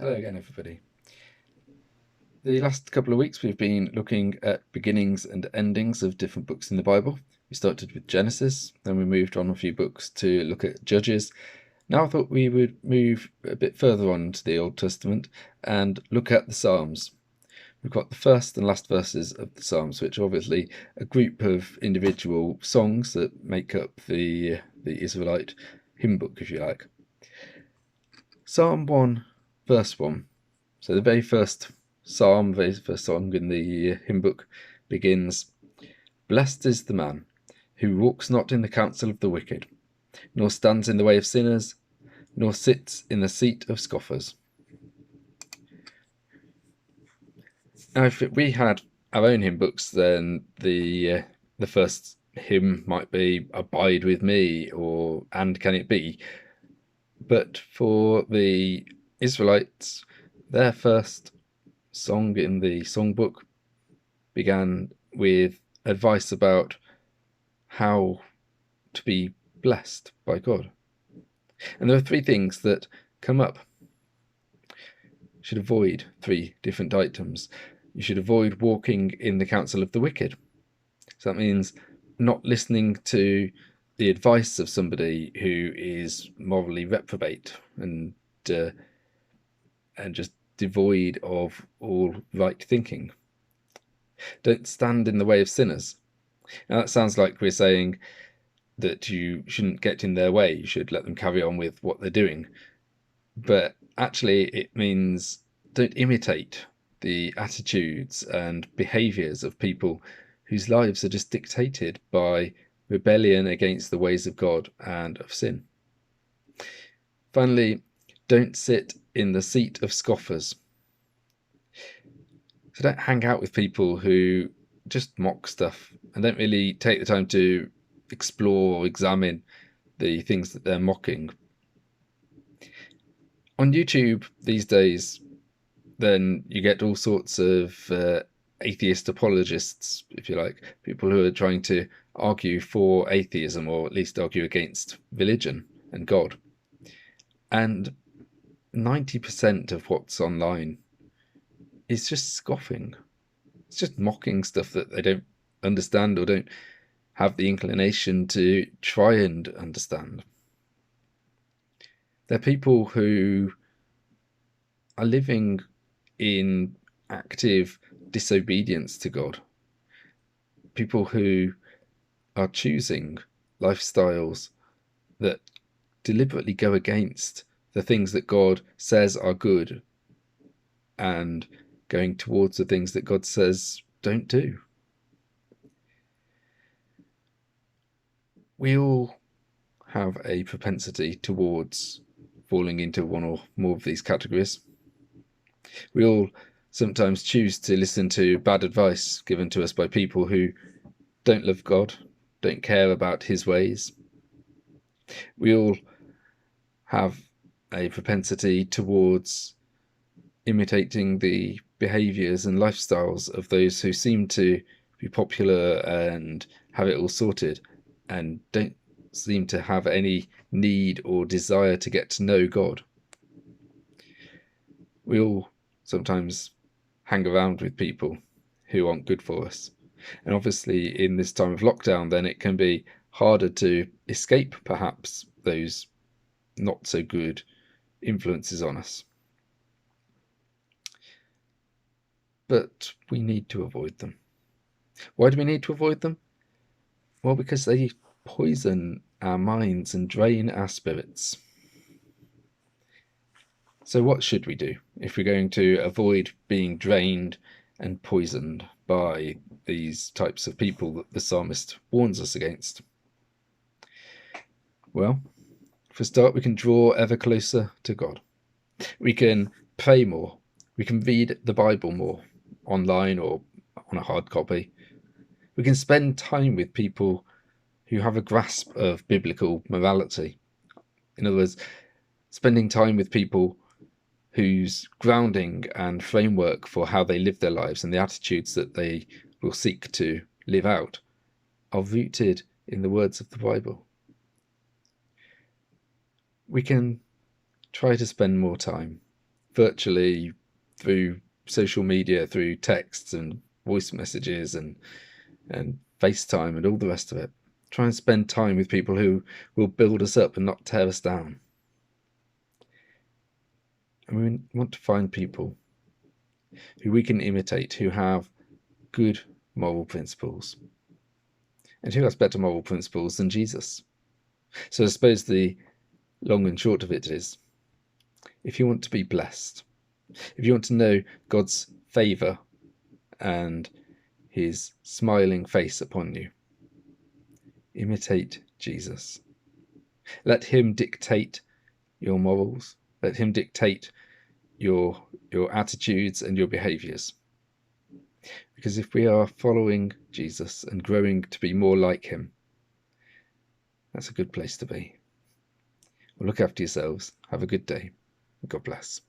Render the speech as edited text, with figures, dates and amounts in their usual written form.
Hello again, everybody. The last couple of weeks we've been looking at beginnings and endings of different books in the Bible. We started with Genesis, then we moved on a few books to look at Judges. Now I thought we would move a bit further on to the Old Testament and look at the Psalms. We've got the first and last verses of the Psalms, which are obviously a group of individual songs that make up the Israelite hymn book, if you like. Psalm 1, verse 1. So the very first psalm, very first song in the hymn book begins, "Blessed is the man who walks not in the counsel of the wicked, nor stands in the way of sinners, nor sits in the seat of scoffers." Now, if we had our own hymn books, then the first hymn might be "Abide with me" or "And can it be?" But for the Israelites, their first song in the songbook began with advice about how to be blessed by God. And there are three things that come up. You should avoid three different items. You should avoid walking in the counsel of the wicked. So that means not listening to the advice of somebody who is morally reprobate and just devoid of all right thinking. Don't stand in the way of sinners. Now that sounds like we're saying that you shouldn't get in their way, you should let them carry on with what they're doing. But actually it means don't imitate the attitudes and behaviours of people whose lives are just dictated by rebellion against the ways of God and of sin. Finally, don't sit in the seat of scoffers. So don't hang out with people who just mock stuff and don't really take the time to explore or examine the things that they're mocking. On YouTube these days, then you get all sorts of atheist apologists, if you like, people who are trying to argue for atheism or at least argue against religion and God. And 90% of what's online is just scoffing. It's just mocking stuff that they don't understand or don't have the inclination to try and understand. They're people who are living in active disobedience to God. People who are choosing lifestyles that deliberately go against the things that God says are good and going towards the things that God says don't do. We all have a propensity towards falling into one or more of these categories. We all sometimes choose to listen to bad advice given to us by people who don't love God, don't care about his ways. We all have a propensity towards imitating the behaviours and lifestyles of those who seem to be popular and have it all sorted and don't seem to have any need or desire to get to know God. We all sometimes hang around with people who aren't good for us. And obviously in this time of lockdown, then it can be harder to escape perhaps those not so good influences on us. But we need to avoid them. Why do we need to avoid them? Well, because they poison our minds and drain our spirits. So what should we do if we're going to avoid being drained and poisoned by these types of people that the psalmist warns us against? Well, for a start, we can draw ever closer to God. We can pray more. We can read the Bible more, online or on a hard copy. We can spend time with people who have a grasp of biblical morality. In other words, spending time with people whose grounding and framework for how they live their lives and the attitudes that they will seek to live out are rooted in the words of the Bible. We can try to spend more time virtually through social media, through texts and voice messages and FaceTime and all the rest of it. Try and spend time with people who will build us up and not tear us down. And we want to find people who we can imitate, who have good moral principles. And who has better moral principles than Jesus? So I suppose the long and short of it is, if you want to be blessed, if you want to know God's favour and his smiling face upon you, imitate Jesus. Let him dictate your morals. Let him dictate your attitudes and your behaviours. Because if we are following Jesus and growing to be more like him, that's a good place to be. Well, look after yourselves. Have a good day. God bless.